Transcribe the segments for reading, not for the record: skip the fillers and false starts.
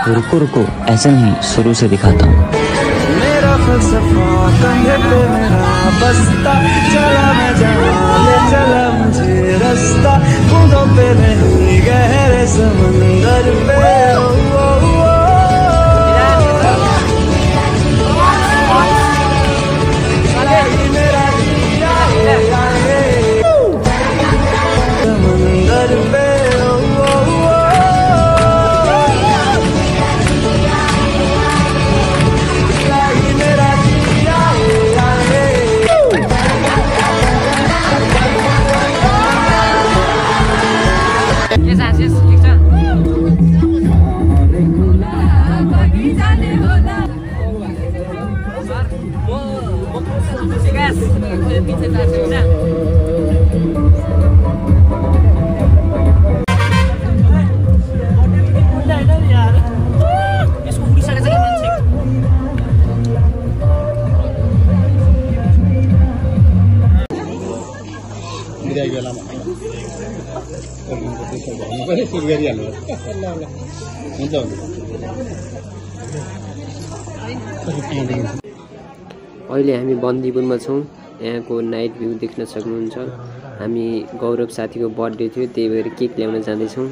रुको रुको, ऐसे नहीं, शुरू से दिखाता हूँ। मेरा फलसफा कंधे पे मेरा बस्ता, चला मैं जहाँ ले चला मुझे रास्ता, बूंदों पे नहीं गहरे समंदर पे। समंदर पे अहिले हामी बन्दीपुरमा छौँ। यहाँको नाइट भ्यू देख्न सक्नुहुन्छ। हामी गौरव साथीको बर्थडे थियो, त्यही भएर केक ल्याउन जाँदैछौँ।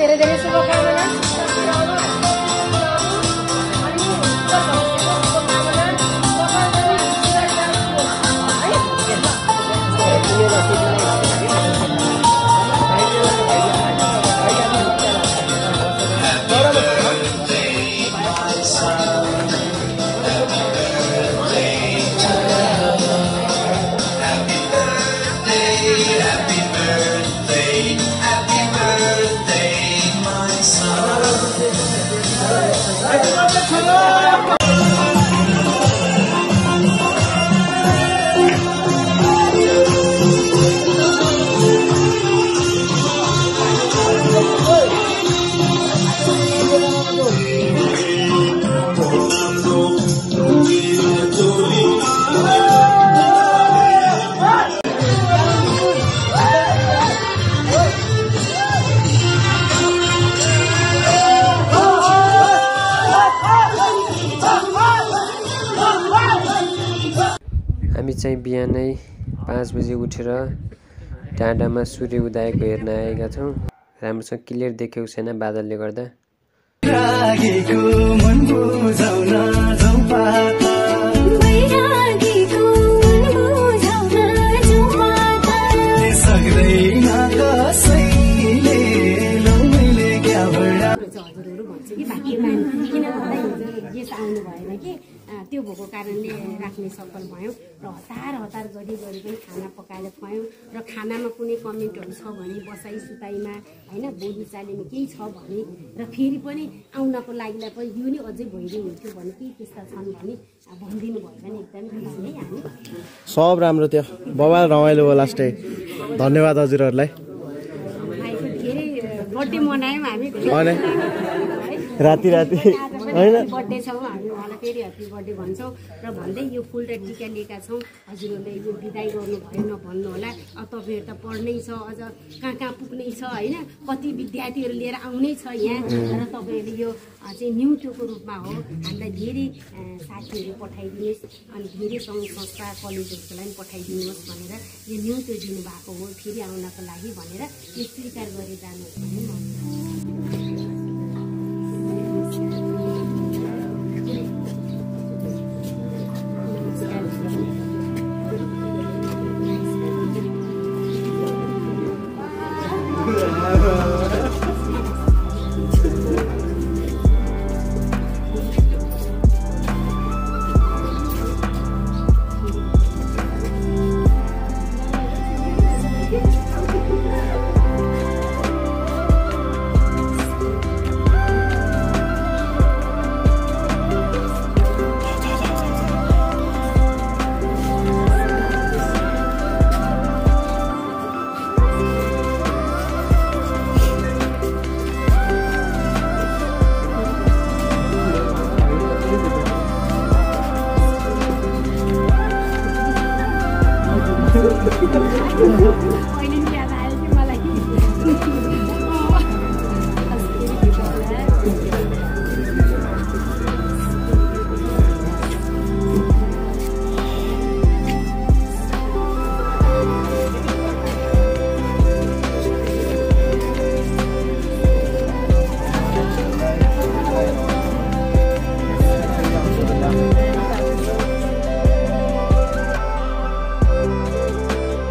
धेरै शुभकामना। हामी चाहिँ बिहानै 5 बजे उठेर डाँडामा सूर्य उदयको हेर्न आएका छौँ। राम्रोसँग क्लियर देखेको छैन बादलले गर्दा। त्यो भएको कारणले राख्ने सफल भयौँ र हतार गरी पनि खाना पकाएर खुवायौँ र खानामा कुनै कमेन्टहरू छ भने बसाइ सुताइमा हैन बोली चालीमा केही छ भने र फेरि पनि आउनको लागिलाई पनि यो नि अझै भइदियो हुन्थ्यो भने केही त्यस्ता छन् भने भनिदिनु भयो भने एकदमै खुसी है हामी। सब राम्रो थियो, बबाल रमाइलो भयो लास्टै। धन्यवाद हजुरहरूलाई। धेरै बर्थडे मनायौँ हामी राति पनि बर्थडे छौँ हामी उहाँलाई फेरि ह्याप्पी बर्थडे भन्छौँ र भन्दै यो फुल र टिका लिएका छौँ हजुरहरूले यो बिदाई गर्नुभयो नभन्नु होला अब तपाईँहरू त पढ्नै छ अझ कहाँ कहाँ पुग्नै छ होइन कति विद्यार्थीहरू लिएर आउनै छ यहाँ र तपाईँहरूले यो चाहिँ न्युटोको रूपमा हो हामीलाई धेरै साथीहरू पठाइदिनुहोस् अनि धेरै सङ्घ संस्था कलेजहरूलाई पनि पठाइदिनुहोस् भनेर यो न्युटो दिनुभएको हो फेरि आउनको लागि भनेर यो स्वीकार गरी जानुहोस् भन्ने अहिले नि याद आयो कि मलाई